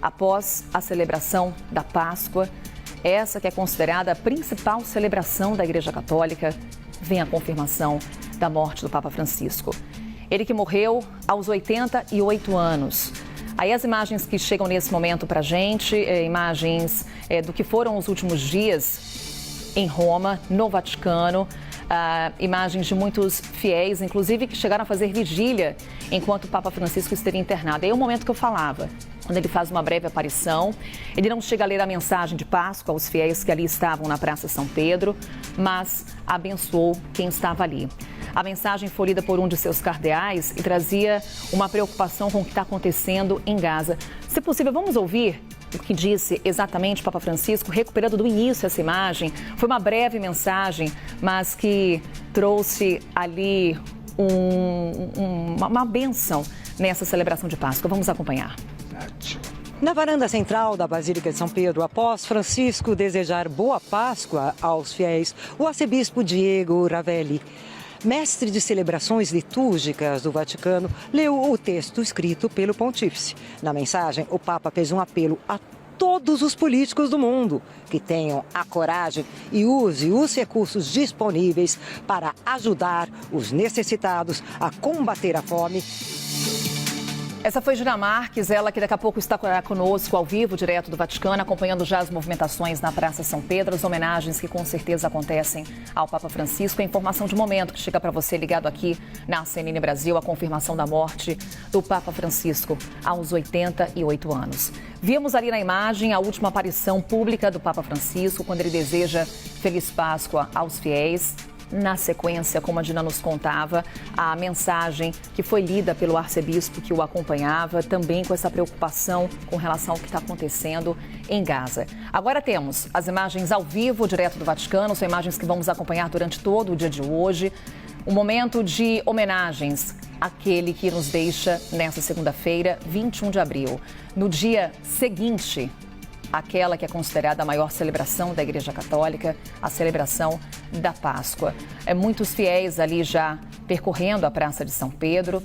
após a celebração da Páscoa, essa que é considerada a principal celebração da Igreja Católica, vem a confirmação da morte do Papa Francisco. Ele que morreu aos 88 anos. Aí as imagens que chegam nesse momento para a gente, imagens do que foram os últimos dias em Roma, no Vaticano, imagens de muitos fiéis, inclusive que chegaram a fazer vigília enquanto o Papa Francisco esteve internado. Aí é o momento que eu falava, quando ele faz uma breve aparição. Ele não chega a ler a mensagem de Páscoa aos fiéis que ali estavam na Praça São Pedro, mas abençoou quem estava ali. A mensagem foi lida por um de seus cardeais e trazia uma preocupação com o que está acontecendo em Gaza. Se possível, vamos ouvir o que disse exatamente o Papa Francisco, recuperando do início essa imagem. Foi uma breve mensagem, mas que trouxe ali uma bênção nessa celebração de Páscoa. Vamos acompanhar. Na varanda central da Basílica de São Pedro, após Francisco desejar boa Páscoa aos fiéis, o arcebispo Diego Ravelli, mestre de celebrações litúrgicas do Vaticano, leu o texto escrito pelo pontífice. Na mensagem, o Papa fez um apelo a todos os políticos do mundo que tenham a coragem e use os recursos disponíveis para ajudar os necessitados a combater a fome. Essa foi Gina Marques, ela que daqui a pouco está conosco ao vivo, direto do Vaticano, acompanhando já as movimentações na Praça São Pedro, as homenagens que com certeza acontecem ao Papa Francisco. A informação de momento que chega para você ligado aqui na CNN Brasil, a confirmação da morte do Papa Francisco aos 88 anos. Vimos ali na imagem a última aparição pública do Papa Francisco, quando ele deseja Feliz Páscoa aos fiéis. Na sequência, como a Dina nos contava, a mensagem que foi lida pelo arcebispo que o acompanhava, também com essa preocupação com relação ao que está acontecendo em Gaza. Agora temos as imagens ao vivo, direto do Vaticano, são imagens que vamos acompanhar durante todo o dia de hoje. Um momento de homenagens àquele que nos deixa nessa segunda-feira, 21 de abril. No dia seguinte, aquela que é considerada a maior celebração da Igreja Católica, a celebração da Páscoa. Muitos fiéis ali já percorrendo a Praça de São Pedro.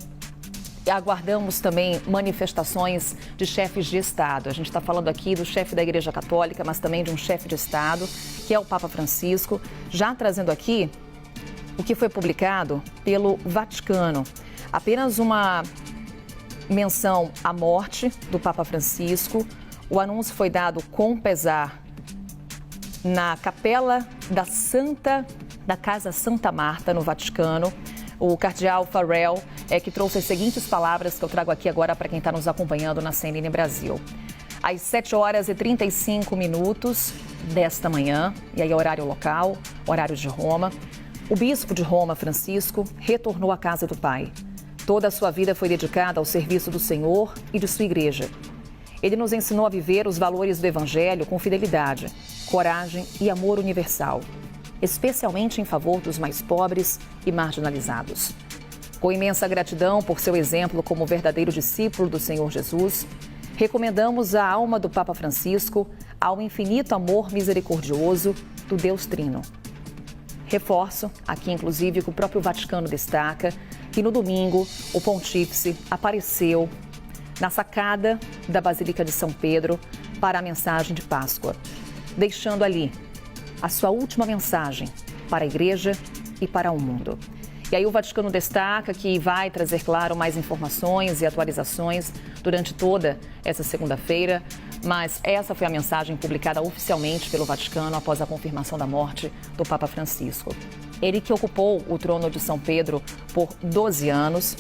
E aguardamos também manifestações de chefes de Estado. A gente está falando aqui do chefe da Igreja Católica, mas também de um chefe de Estado, que é o Papa Francisco, já trazendo aqui o que foi publicado pelo Vaticano. Apenas uma menção à morte do Papa Francisco. O anúncio foi dado com pesar na capela da Casa Santa Marta, no Vaticano. O cardeal Farrell que trouxe as seguintes palavras que eu trago aqui agora para quem está nos acompanhando na CNN Brasil. Às 7h35 desta manhã, e aí horário local, horário de Roma, o bispo de Roma, Francisco, retornou à casa do Pai. Toda a sua vida foi dedicada ao serviço do Senhor e de sua igreja. Ele nos ensinou a viver os valores do Evangelho com fidelidade, coragem e amor universal, especialmente em favor dos mais pobres e marginalizados. Com imensa gratidão por seu exemplo como verdadeiro discípulo do Senhor Jesus, recomendamos a alma do Papa Francisco ao infinito amor misericordioso do Deus Trino. Reforço, aqui inclusive, que o próprio Vaticano destaca que no domingo o pontífice apareceu na sacada da Basílica de São Pedro para a mensagem de Páscoa, deixando ali a sua última mensagem para a Igreja e para o mundo. E aí o Vaticano destaca que vai trazer, claro, mais informações e atualizações durante toda essa segunda-feira, mas essa foi a mensagem publicada oficialmente pelo Vaticano após a confirmação da morte do Papa Francisco. Ele que ocupou o trono de São Pedro por 12 anos,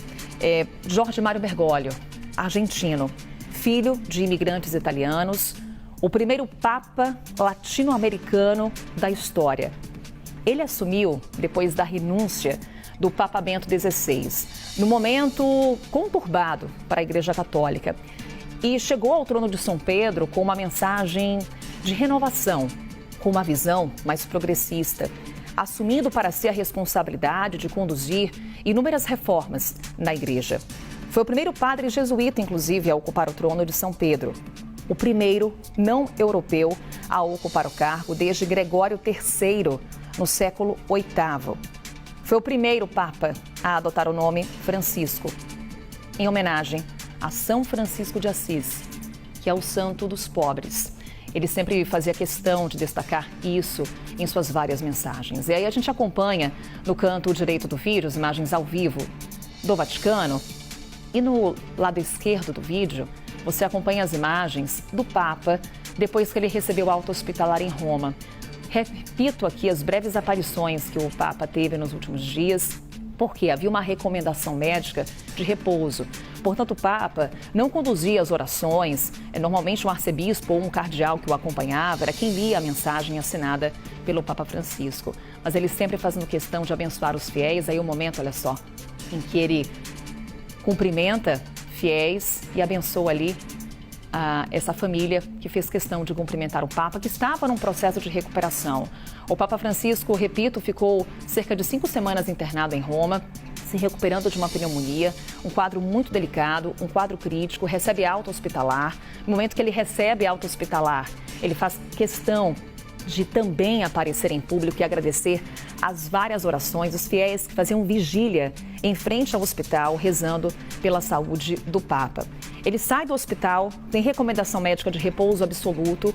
Jorge Mário Bergoglio, argentino, filho de imigrantes italianos, o primeiro Papa latino-americano da história. Ele assumiu depois da renúncia do Papa Bento XVI, no momento conturbado para a Igreja Católica, e chegou ao trono de São Pedro com uma mensagem de renovação, com uma visão mais progressista, assumindo para si a responsabilidade de conduzir inúmeras reformas na Igreja. Foi o primeiro padre jesuíta, inclusive, a ocupar o trono de São Pedro. O primeiro não europeu a ocupar o cargo desde Gregório III, no século VIII. Foi o primeiro Papa a adotar o nome Francisco, em homenagem a São Francisco de Assis, que é o santo dos pobres. Ele sempre fazia questão de destacar isso em suas várias mensagens. E aí a gente acompanha no canto direito do vídeo as imagens ao vivo do Vaticano. E no lado esquerdo do vídeo, você acompanha as imagens do Papa depois que ele recebeu alta hospitalar em Roma. Repito aqui as breves aparições que o Papa teve nos últimos dias, porque havia uma recomendação médica de repouso. Portanto, o Papa não conduzia as orações, normalmente um arcebispo ou um cardeal que o acompanhava era quem lia a mensagem assinada pelo Papa Francisco. Mas ele sempre fazendo questão de abençoar os fiéis. Aí o momento, olha só, em que ele cumprimenta fiéis e abençoa ali essa família que fez questão de cumprimentar o Papa, que estava num processo de recuperação. O Papa Francisco, repito, ficou cerca de 5 semanas internado em Roma, se recuperando de uma pneumonia, um quadro muito delicado, um quadro crítico, recebe alta hospitalar. No momento que ele recebe alta hospitalar, ele faz questão de também aparecer em público e agradecer as várias orações dos fiéis que faziam vigília em frente ao hospital, rezando pela saúde do Papa. Ele sai do hospital, tem recomendação médica de repouso absoluto,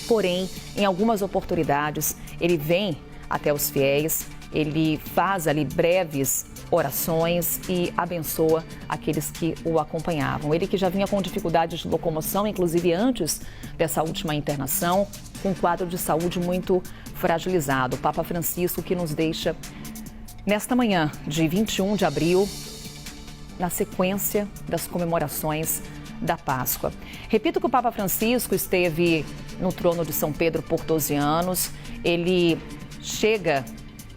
porém, em algumas oportunidades, ele vem até os fiéis, ele faz ali breves orações e abençoa aqueles que o acompanhavam. Ele que já vinha com dificuldades de locomoção, inclusive antes dessa última internação, com um quadro de saúde muito fragilizado. O Papa Francisco que nos deixa nesta manhã de 21 de abril, na sequência das comemorações da Páscoa. Repito que o Papa Francisco esteve no trono de São Pedro por 12 anos. Ele chega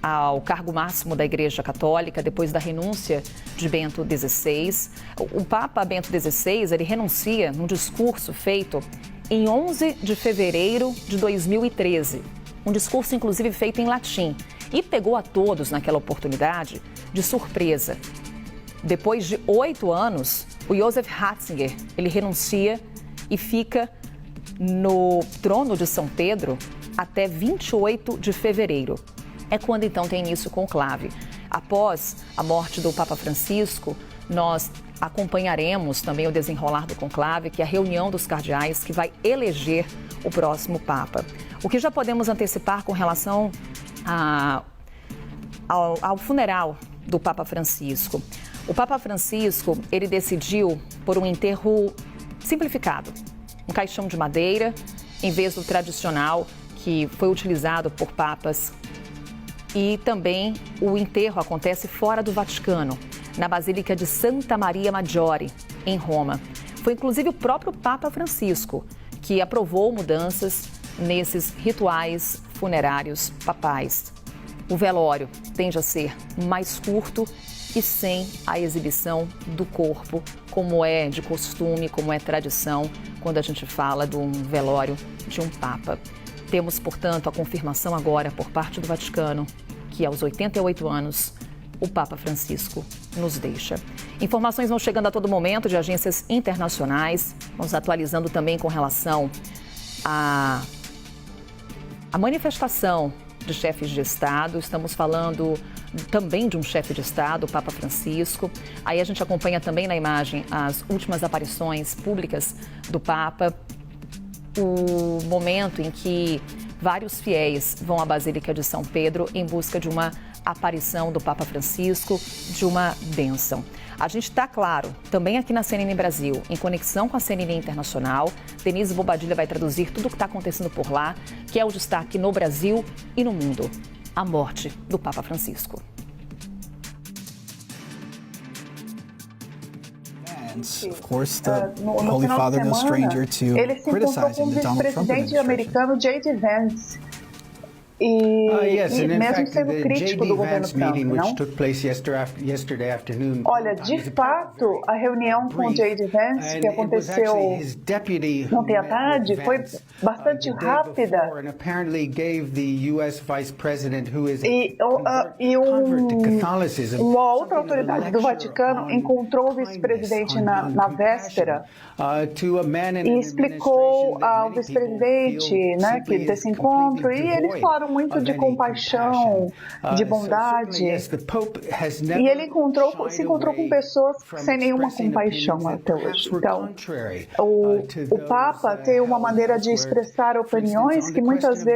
ao cargo máximo da Igreja Católica depois da renúncia de Bento XVI. O Papa Bento XVI, ele renuncia num discurso feito em 11 de fevereiro de 2013. Um discurso, inclusive, feito em latim. E pegou a todos, naquela oportunidade, de surpresa. Depois de 8 anos, o Joseph Ratzinger, ele renuncia e fica no trono de São Pedro até 28 de fevereiro. É quando, então, tem início o conclave. Após a morte do Papa Francisco, nós acompanharemos também o desenrolar do conclave, que é a reunião dos cardeais que vai eleger o próximo Papa. O que já podemos antecipar com relação ao funeral do Papa Francisco? O Papa Francisco, ele decidiu por um enterro simplificado, um caixão de madeira, em vez do tradicional que foi utilizado por papas. E também o enterro acontece fora do Vaticano, na Basílica de Santa Maria Maggiore, em Roma. Foi inclusive o próprio Papa Francisco que aprovou mudanças nesses rituais funerários papais. O velório tende a ser mais curto e sem a exibição do corpo, como é de costume, como é tradição, quando a gente fala de um velório de um Papa. Temos, portanto, a confirmação agora por parte do Vaticano que aos 88 anos o Papa Francisco nos deixa. Informações vão chegando a todo momento de agências internacionais, vamos atualizando também com relação à manifestação de chefes de Estado. Estamos falando também de um chefe de Estado, o Papa Francisco. Aí a gente acompanha também na imagem as últimas aparições públicas do Papa, o momento em que vários fiéis vão à Basílica de São Pedro em busca de uma aparição do Papa Francisco, de uma bênção. A gente está, claro, também aqui na CNN Brasil, em conexão com a CNN Internacional. Denise Bobadilla vai traduzir tudo o que está acontecendo por lá, que é o destaque no Brasil e no mundo. A morte do Papa Francisco. Of course, the Holy Father, no stranger to criticizing the Donald Trump administration. Americano J.D. Vance. E mesmo sendo crítico do governo Trump, não? Olha, de fato, a reunião com o J.D. Vance, que aconteceu ontem à tarde, foi bastante rápida. Uma outra autoridade do Vaticano encontrou o vice-presidente na véspera e explicou ao vice-presidente, né, que desse encontro, e eles falaram muito de compaixão, de bondade, e ele se encontrou com pessoas sem nenhuma compaixão até hoje. Então, o Papa tem uma maneira de expressar opiniões que muitas vezes